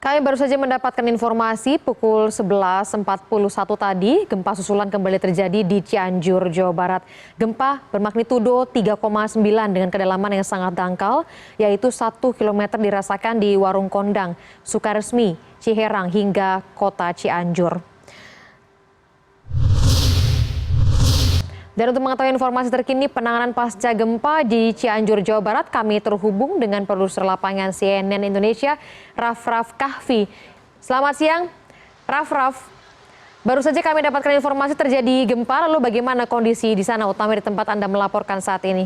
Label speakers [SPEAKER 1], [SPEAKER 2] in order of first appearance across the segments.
[SPEAKER 1] Kami baru saja mendapatkan informasi pukul 11.41 tadi, gempa susulan kembali terjadi di Cianjur, Jawa Barat. Gempa bermagnitudo 3,9 dengan kedalaman yang sangat dangkal, yaitu 1 km dirasakan di Warung Kondang, Sukaresmi, Ciherang hingga kota Cianjur. Dan untuk mengetahui informasi terkini penanganan pasca gempa di Cianjur, Jawa Barat, kami terhubung dengan produser lapangan CNN Indonesia, Raff Kahvi. Selamat siang, Raff. Baru saja kami dapatkan informasi terjadi gempa, lalu bagaimana kondisi di sana, utama di tempat Anda melaporkan saat ini?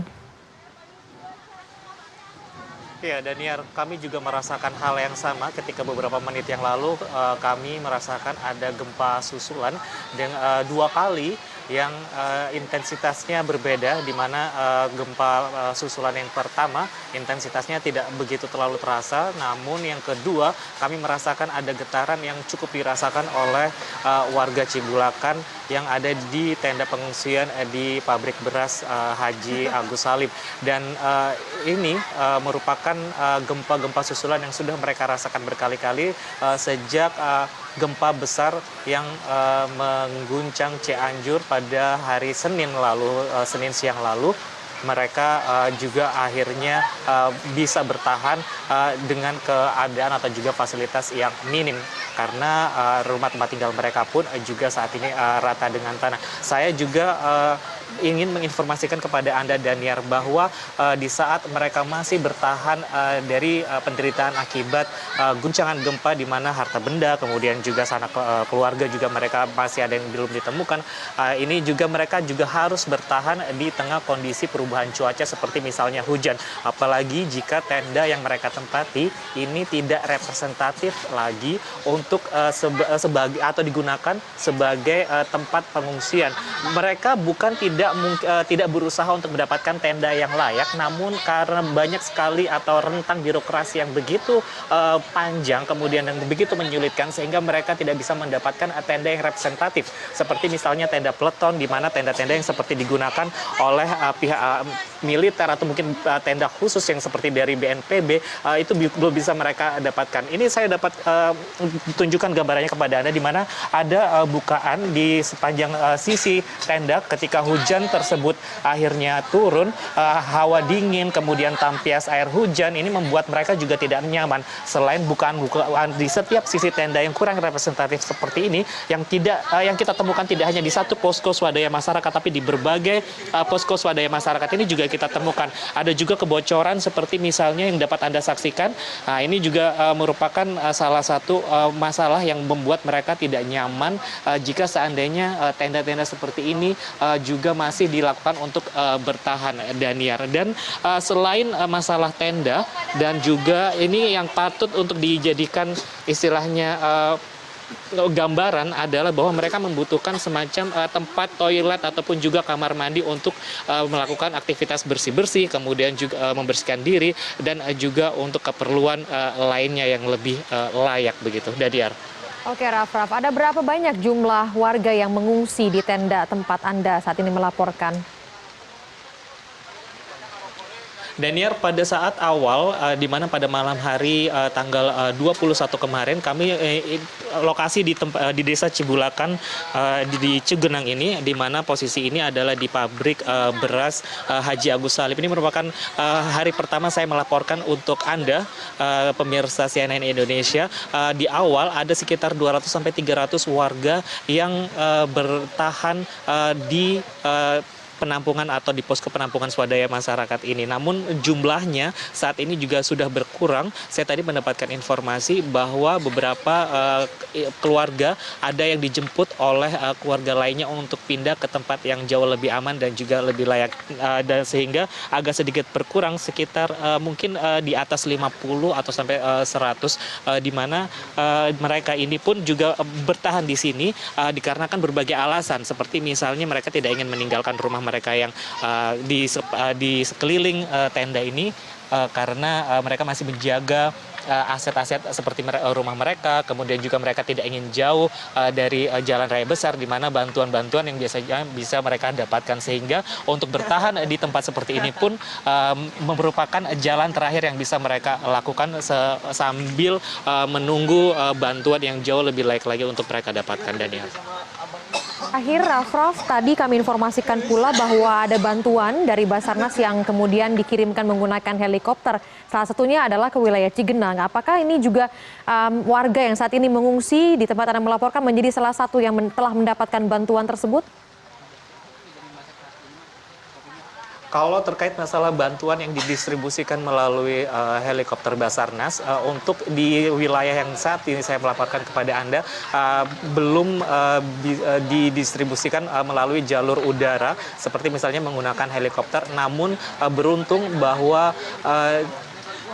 [SPEAKER 2] Ya, Daniar, kami juga merasakan hal yang sama ketika beberapa menit yang lalu kami merasakan ada gempa susulan dengan 2 kali yang intensitasnya berbeda, di mana gempa susulan yang pertama intensitasnya tidak begitu terlalu terasa, namun yang kedua kami merasakan ada getaran yang cukup dirasakan oleh warga Cibulakan yang ada di tenda pengungsian di pabrik beras Haji Agus Salim. Dan ini merupakan gempa-gempa susulan yang sudah mereka rasakan berkali-kali sejak gempa besar yang mengguncang Cianjur pada hari Senin siang lalu. Mereka juga akhirnya bisa bertahan dengan keadaan atau juga fasilitas yang minim, karena rumah tempat tinggal mereka pun juga saat ini rata dengan tanah. Saya juga ingin menginformasikan kepada Anda, Daniar, bahwa di saat mereka masih bertahan dari penderitaan akibat guncangan gempa, di mana harta benda, kemudian juga sanak keluarga juga mereka masih ada yang belum ditemukan. Ini juga mereka juga harus bertahan di tengah kondisi perubahan cuaca seperti misalnya hujan. Apalagi jika tenda yang mereka tempati ini tidak representatif lagi untuk sebagai atau digunakan sebagai tempat pengungsian. Mereka bukan tidak berusaha untuk mendapatkan tenda yang layak, namun karena banyak sekali atau rentang birokrasi yang begitu panjang kemudian yang begitu menyulitkan, sehingga mereka tidak bisa mendapatkan tenda yang representatif, seperti misalnya tenda peleton, di mana tenda-tenda yang seperti digunakan oleh pihak militer atau mungkin tenda khusus yang seperti dari BNPB itu belum bisa mereka dapatkan. Ini saya dapat tunjukkan gambarannya kepada Anda, di mana ada bukaan di sepanjang sisi tenda ketika hujan tersebut akhirnya turun, hawa dingin kemudian tampias air hujan ini membuat mereka juga tidak nyaman. Selain bukaan di setiap sisi tenda yang kurang representatif seperti ini, yang kita temukan tidak hanya di satu posko swadaya masyarakat, tapi di berbagai posko swadaya masyarakat ini juga kita temukan ada juga kebocoran seperti misalnya yang dapat Anda saksikan. Nah, ini juga merupakan salah satu masalah yang membuat mereka tidak nyaman jika seandainya tenda-tenda seperti ini juga masih dilakukan untuk bertahan, Daniar. Dan selain masalah tenda, dan juga ini yang patut untuk dijadikan istilahnya gambaran adalah bahwa mereka membutuhkan semacam tempat toilet ataupun juga kamar mandi untuk melakukan aktivitas bersih-bersih, kemudian juga membersihkan diri, dan juga untuk keperluan lainnya yang lebih layak begitu, Daniar.
[SPEAKER 1] Oke, Raff, ada berapa banyak jumlah warga yang mengungsi di tenda tempat Anda saat ini melaporkan?
[SPEAKER 2] Daniar, pada saat awal, di mana pada malam hari tanggal 21 kemarin, kami lokasi di desa Cibulakan di Cugenang ini, di mana posisi ini adalah di pabrik beras Haji Agus Salim. Ini merupakan hari pertama saya melaporkan untuk Anda, pemirsa CNN Indonesia. Di awal ada sekitar 200-300 warga yang bertahan di penampungan atau di posko penampungan swadaya masyarakat ini. Namun jumlahnya saat ini juga sudah berkurang. Saya tadi mendapatkan informasi bahwa beberapa keluarga ada yang dijemput oleh keluarga lainnya untuk pindah ke tempat yang jauh lebih aman dan juga lebih layak, dan sehingga agak sedikit berkurang sekitar mungkin di atas 50 atau sampai 100, di mana mereka ini pun juga bertahan di sini dikarenakan berbagai alasan, seperti misalnya mereka tidak ingin meninggalkan rumah mereka yang di sekeliling tenda ini, karena mereka masih menjaga aset-aset seperti rumah mereka, kemudian juga mereka tidak ingin jauh dari jalan raya besar di mana bantuan-bantuan yang biasanya bisa mereka dapatkan, sehingga untuk bertahan di tempat seperti ini pun merupakan jalan terakhir yang bisa mereka lakukan sambil menunggu bantuan yang jauh lebih layak lagi untuk mereka dapatkan, Daniel.
[SPEAKER 1] Akhir, Raff, tadi kami informasikan pula bahwa ada bantuan dari Basarnas yang kemudian dikirimkan menggunakan helikopter. Salah satunya adalah ke wilayah Cigenang. Apakah ini juga warga yang saat ini mengungsi di tempat Anda melaporkan menjadi salah satu yang telah mendapatkan bantuan tersebut?
[SPEAKER 2] Kalau terkait masalah bantuan yang didistribusikan melalui helikopter Basarnas, untuk di wilayah yang saat ini saya melaporkan kepada Anda, belum didistribusikan melalui jalur udara, seperti misalnya menggunakan helikopter, namun beruntung bahwa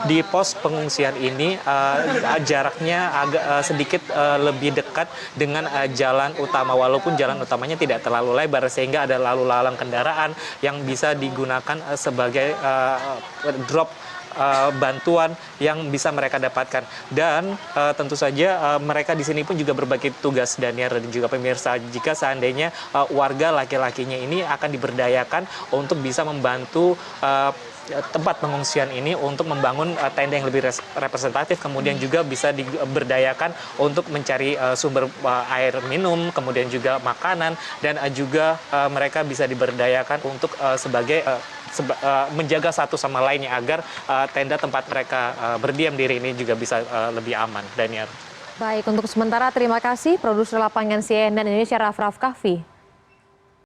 [SPEAKER 2] di pos pengungsian ini jaraknya agak sedikit lebih dekat dengan jalan utama, walaupun jalan utamanya tidak terlalu lebar sehingga ada lalu lalang kendaraan yang bisa digunakan sebagai drop bantuan yang bisa mereka dapatkan. Dan tentu saja mereka di sini pun juga berbagi tugas, Daniar dan juga pemirsa, jika seandainya warga laki-lakinya ini akan diberdayakan untuk bisa membantu tempat pengungsian ini untuk membangun tenda yang lebih representatif, kemudian juga bisa diberdayakan untuk mencari sumber air minum, kemudian juga makanan, dan juga mereka bisa diberdayakan untuk sebagai menjaga satu sama lainnya agar tenda tempat mereka berdiam diri ini juga bisa lebih aman, Daniar.
[SPEAKER 1] Baik, untuk sementara terima kasih produser lapangan CNN Indonesia Raff Kahvi.